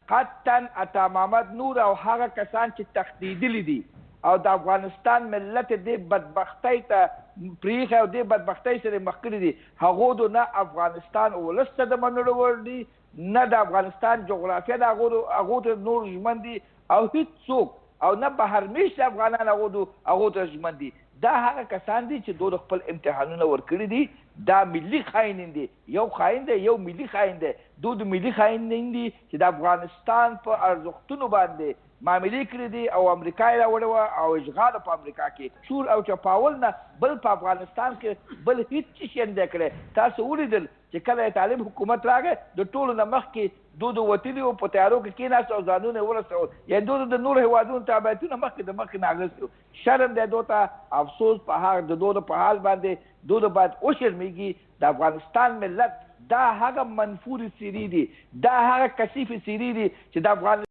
قطعا عطا محمد نور او هغه کسان چې تښتېدلي دي او د افغانستان ملت دې بدبختۍ ته پرېښی او دې بدبختۍ سره مخ کړي دي، هغو د نه افغانستان ولس ته د منلو وړ دي، نه د افغانستان جغرافیه د هغو ته نور ژمن دي او هېڅوک او نه بهرمېشته افغانان هغو ته ژمن دي. دا هغه کسان دي چې دوی خپل امتحانونه ورکړي دي. دا ملي خاینین دي، یو خاین دی یو ملي خاین دی. دوی د ملي خاینین دي چې د افغانستان په ارزښتونو باندې معاملې کړي دي او امریکا یې راوړې وه او اشغال په امریکا کې شور او چپاول نه بل په افغانستان کې بل هېڅ شی نه دی کړی. تاسو ولیدل چې کله یې طالب حکومت راغی د ټولو نه مخکې دوی وتلي وو، په تیارو کې کېناست او ځانونه یې ورسول، یعنې دوی د نورو هېوادونو تابعیتونه مخکې نه اخیستي وو. شرم دی دوی ته، افسوس په هغه د دوی په حال باندې. دوی باید وشرمېږي. د افغانستان ملت دا هغه منفور څېرې دي، دا هغه کثیف څېرې دي چې د افغانستان